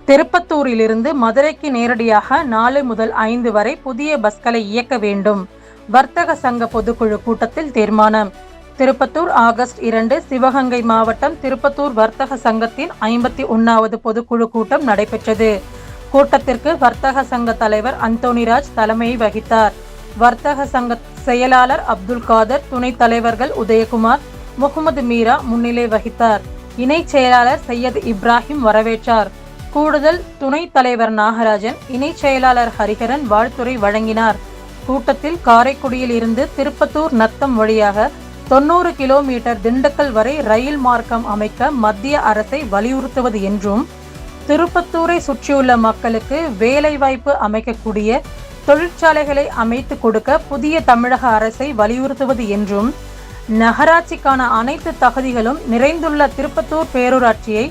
திருப்பத்தூரிலிருந்து மதுரைக்கு நேரடியாக 4 முதல் 5 வரை புதிய பஸ்களை இயக்க வேண்டும். வர்த்தக சங்க பொதுக்குழு கூட்டத்தில் தீர்மானம். திருப்பத்தூர் ஆகஸ்ட் 2. சிவகங்கை மாவட்டம் திருப்பத்தூர் வர்த்தக சங்கத்தின் 51வது பொதுக்குழு கூட்டம் நடைபெற்றது. கூட்டத்திற்கு வர்த்தக சங்க தலைவர் அந்தோணிராஜ் தலைமை வகித்தார். வர்த்தக சங்க செயலாளர் அப்துல் காதர், துணைத் தலைவர்கள் உதயகுமார், முகமது மீரா முன்னிலை வகித்தார். இணை செயலாளர் சையத் இப்ராஹிம் வரவேற்றார். கூடுதல் துணைத் தலைவர் நாகராஜன், இணை செயலாளர் ஹரிஹரன் வாழ்த்துரை வழங்கினார். கூட்டத்தில் காரைக்குடியில் இருந்து திருப்பத்தூர் நத்தம் வழியாக 90 கிலோமீட்டர் திண்டுக்கல் வரை ரயில் மார்க்கம் அமைக்க மத்திய அரசை வலியுறுத்துவது என்றும், திருப்பத்தூரை சுற்றியுள்ள மக்களுக்கு வேலைவாய்ப்பு அமைக்கக்கூடிய தொழிற்சாலைகளை அமைத்து கொடுக்க புதிய தமிழக அரசை வலியுறுத்துவது என்றும், நகராட்சிக்கான அனைத்து தகுதிகளும் நிறைந்துள்ள திருப்பத்தூர் பேரூராட்சியை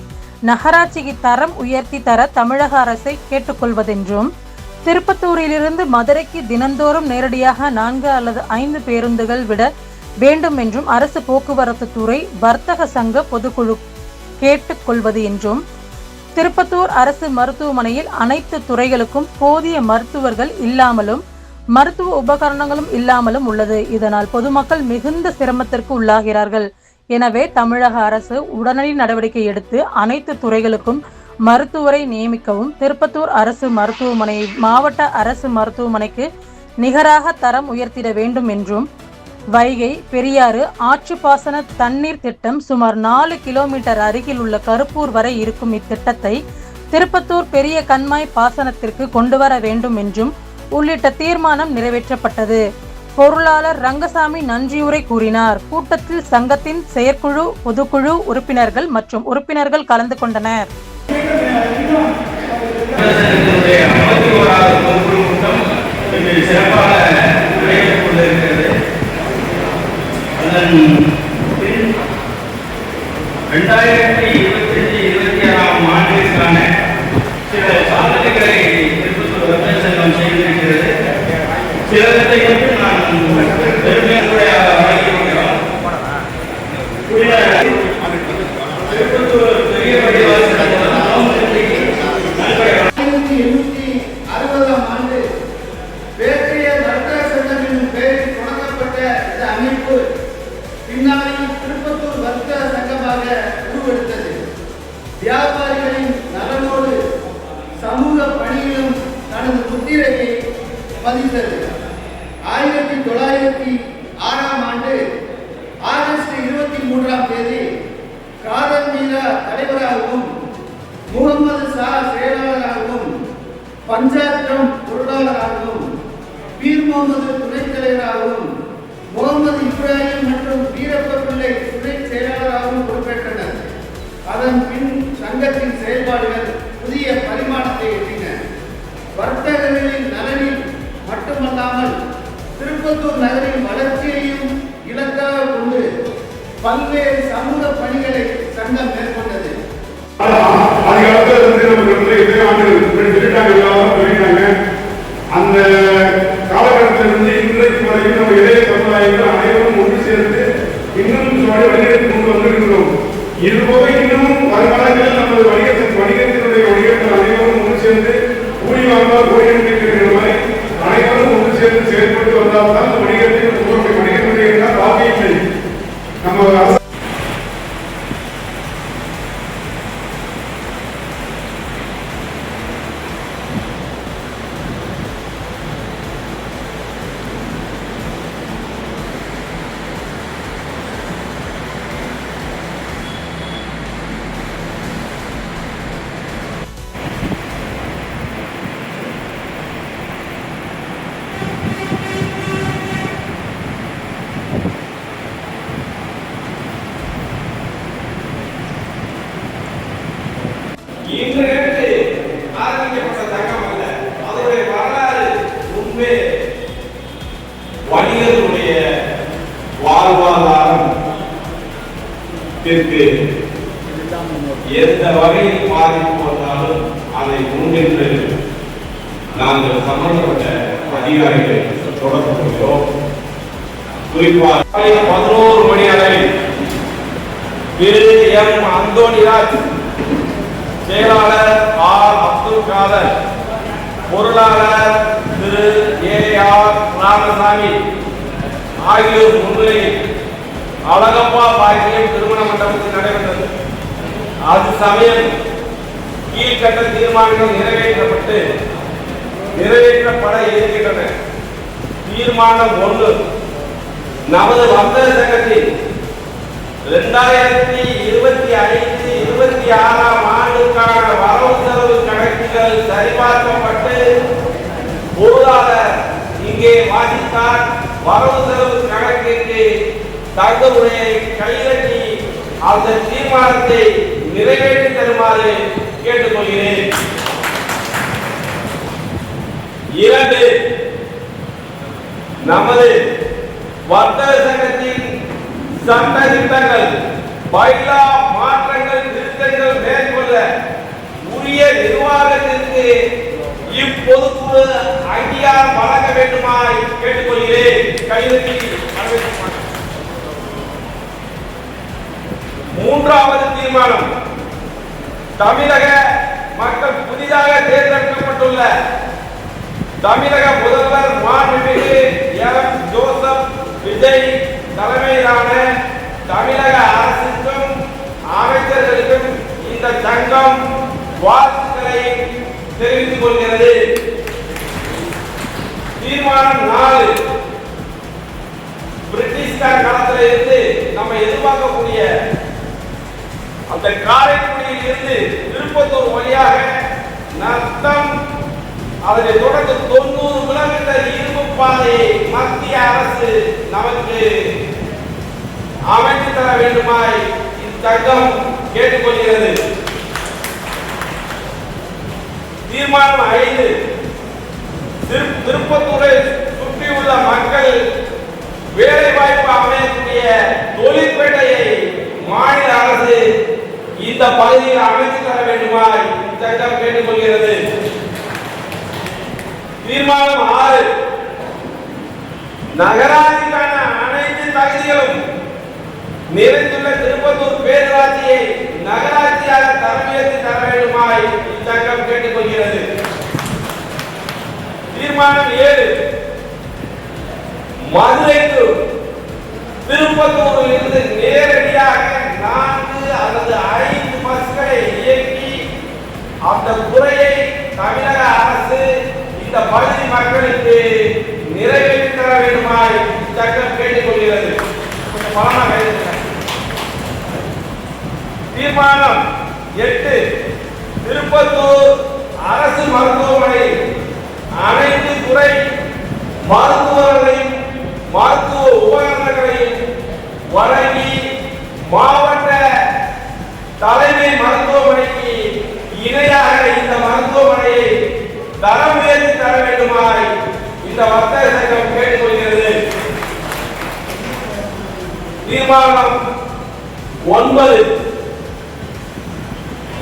நகராட்சிக்கு தரம் உயர்த்தி தர தமிழக அரசை கேட்டுக்கொள்வதென்றும், திருப்பத்தூரிலிருந்து மதுரைக்கு தினந்தோறும் நேரடியாக 4 அல்லது 5 பேருந்துகள் விட வேண்டும் என்றும் அரசு போக்குவரத்து துறை வர்த்தக சங்க பொதுக்குழு கேட்டுக்கொள்வது என்றும், திருப்பத்தூர் அரசு மருத்துவமனையில் அனைத்து துறைகளுக்கும் போதிய மருத்துவர்கள் இல்லாமலும் மருத்துவ உபகரணங்களும் இல்லாமலும் உள்ளது. இதனால் பொதுமக்கள் மிகுந்த சிரமத்திற்கு உள்ளாகிறார்கள். எனவே தமிழக அரசு உடனடி நடவடிக்கை எடுத்து அனைத்து துறைகளுக்கும் மருத்துவரை நியமிக்கவும், திருப்பத்தூர் அரசு மருத்துவமனையை மாவட்ட அரசு மருத்துவமனைக்கு நிகராக தரம் உயர்த்திட வேண்டும் என்றும், வைகை, பெரியாறு ஆற்றுப்பாசன தண்ணீர் திட்டம் சுமார் 4 கிலோமீட்டர் அருகில் உள்ள கருப்பூர் வரை இருக்கும் இத்திட்டத்தை திருப்பத்தூர் பெரிய கண்மாய் பாசனத்திற்கு கொண்டு வர வேண்டும் என்றும் உள்ளிட்ட தீர்மானம் நிறைவேற்றப்பட்டது. பொருளாளர் ரங்கசாமி நன்றியுரை கூறினார். கூட்டத்தில் சங்கத்தின் செயற்குழு, பொதுக்குழு உறுப்பினர்கள் மற்றும் உறுப்பினர்கள் கலந்து கொண்டனர். திருப்பத்தூர் வர்த்தக சங்கமாக உருவெடுத்தது. வியாபாரிகளின் நலனோடு சமூக பணியிலும் தனது முத்திரையை பதித்தது. 1906 ஆண்டு ஆகஸ்ட் 23ஆம் தேதி காதர் மீரா தலைவராகவும், முகமது ஷா செயலாளராகவும், பஞ்சாப்டம் பொருளாளராகவும், பீர் முகமது துணைத் தலைவராகவும், முகமது இப்ராஹிம் மற்றும் வீரப்ப பிள்ளை துணை செயலாளராகவும் பொறுப்பேற்றனர். அதன் பின் சங்கத்தின் செயல்பாடுகள் புதிய பரிமாணத்தை எட்டின. வர்த்தகர்களின் நலனில் மட்டுமல்லாமல் திருப்பத்தூர் நகரின் வளர்ச்சியையும் இலக்காக கொண்டு பல்வேறு சமூக பணிகளை சங்கம் மேற்கொண்டது. அந்த காலகட்டத்திலிருந்து இன்றைக்கு வரையும் நம்ம இளைய சமுதாயங்கள் அனைவரும் ஒன்று சேர்ந்து இன்னும் வணிகத்தை கொண்டு வந்திருக்கிறோம். இதுபோக இன்னும் வருங்காலங்களில் நமது வணிகத்தினுடைய வணிகங்கள் அனைவரும் ஒன்று சேர்ந்து கூலி வாங்கால் கோயில் இருக்கிற மாதிரி அனைவரும் ஒன்று சேர்ந்து செயல்பட்டு வந்தால் தான் வணிகத்தினுடைய பாக்கியத்தை நம்ம இன்று ஆரம்பிக்கப்பட்ட சங்கம் அல்ல, அதனுடைய வரலாறு உண்மை வணிகர்களுடைய வாழ்வாதாரத்திற்கு எந்த வகையில் பாதிப்பு வந்தாலும் அதை முன்னின்று நாங்கள் சம்பந்தப்பட்ட அதிகாரிகளை தொடர்பு கொள்கிறோம். குறிப்பாக 11 மணி அளவில் திரு எம். அந்தோணிராஜ், செயலாளர் ஆர். காதர், பொருளாளர் திரு ஏ.ஆர். ராமசாமி ஆகியோர் முன்னிலையில் அழகப்பா பாக்கியம் திருமண மண்டபத்தில் நடைபெற்றது. அது சமயம் கீழ்கட்ட தீர்மானங்கள் நிறைவேற்றப்பட இருக்கின்றன. தீர்மானம் 1, நமது வர்த்தக சங்கத்தில் 2025-26 ஆண்டுக்கான வரவு செலவு கணக்குகள் சரிபார்க்கப்பட்டு பொருளாளர் இங்கே வாசித்தார். வரவு செலவு கணக்கிற்கு தங்களுடைய கையெழுத்தி அந்த தீர்மானத்தை நிறைவேற்றி தருமாறு கேட்டுக்கொள்கிறேன். 2, நமது வர்த்தக சங்கத்தின் சட்ட திட்டங்கள், பைலா மாற்றங்கள், திருத்தங்கள் மேற்கொள்ள உரிய நிர்வாகத்திற்கு இப்பொதுக்குழு அங்கீகாரம் வழங்க வேண்டுமாய் கேட்டுக்கொள்கிறேன். கையெழுத்தி. 3வது தீர்மானம், தமிழக மக்கள் புதிதாக தேர்ந்தெடுக்கப்பட்டுள்ள தமிழக முதல்வர் மாண்புமிகு எம். ஜோசப் விஜய் தலைமையிலான தமிழக அரசுக்கும் அமைச்சர்களுக்கும் இந்த சங்கம் வாழ்த்துக்களை தெரிவித்துக் கொள்கிறது. தீர்மானம் 4, பிரிட்டிஷ்கார் காலத்தில் இருந்து நம்ம எதிர்பார்க்கக்கூடிய அந்த காரைக்குடியில் இருந்து திருப்பத்தூர் வழியாக நத்தம், அதனை தொடர்ந்து 90 கிலோமீட்டர் இரும்பு பாதையை மத்திய அரசு நமக்கு அமைத்து தர வேண்டுமாய் இச்சங்கம் கேட்டுக்கொள்கிறது. தீர்மானம் 5, திருப்பத்தூரை சுற்றியுள்ள மக்கள் வேலை வாய்ப்பு அமையக்கூடிய தொழிற்பேட்டையை மாநில அரசு இந்த பகுதியில் அமைத்து தர வேண்டுமாய் இச்சங்கம் கேட்டுக்கொள்கிறது. தீர்மானம் 6, நகராட்சிக்கான அனைத்து தகுதிகளும் நிறைந்துள்ள திருப்பத்தூர் பேரூராட்சியை நகராட்சியாக தரமுயர்த்தி தர வேண்டுமாய் இச்சங்கம் கேட்டுக்கொள்கிறது. தீர்மானம் 7, மதுரைக்கு திருப்பத்தூரில் இருந்து நேரடியாக 4 அல்லது 5 பஸ்களை இயக்கி அந்த துறையை தமிழக அரசு இந்த பகுதி மக்களுக்கு நிறைவேற்றி தர வேண்டுமாய் சட்டம் கேட்டுக்கொள்கிறது. தீர்மானம் 8, திருப்பத்தூர் அரசு மருத்துவமனை அனைத்து துறை மருத்துவர்களையும் மருத்துவ உபகரணங்களையும் வழங்கி மாவட்ட தலைமை மருத்துவமனைக்கு இணையாக இந்த மருத்துவமனையை தரம் உயர்த்தி தர வேண்டுமாய் இந்த வர்த்தக சங்கம் கேட்டுக்கொள்கிறது. தீர்மானம் 9,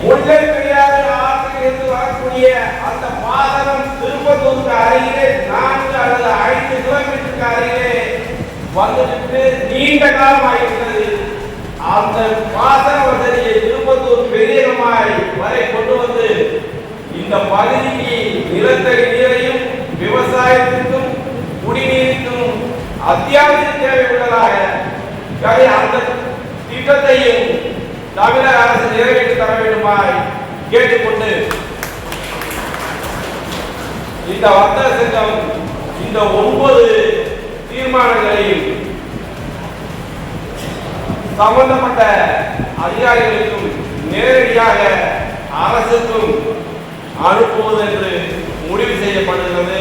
முல்லை பெரியாறு ஆற்றில் இருந்து வரக்கூடிய அந்த பாசனம் திருப்பத்தூருக்கு அருகிலே 4 அல்லது 5 கிலோமீட்டருக்கு அருகிலே வந்துவிட்டு நீண்ட காலம் ஆகிவிட்டது. அந்த பாசன வசதியை திருப்பத்தூர் பெரியமாய் வரை கொண்டு வந்து இந்த பகுதிக்கு நிலத்தடி நீரையும் விவசாயத்திற்கும் குடிநீருக்கும் அத்தியாவசிய தேவை உள்ளதாக அந்த திட்டத்தையும் தமிழக அரசு நிறைவேற்றி தர வேண்டுமாய் கேட்டுக்கொண்டு இந்த வர்த்தக சங்கம் இந்த 9 தீர்மானங்களையும் சம்பந்தப்பட்ட அதிகாரிகளுக்கும் நேரடியாக அரசுக்கும் அனுப்புவது என்று முடிவு செய்யப்படுகிறது.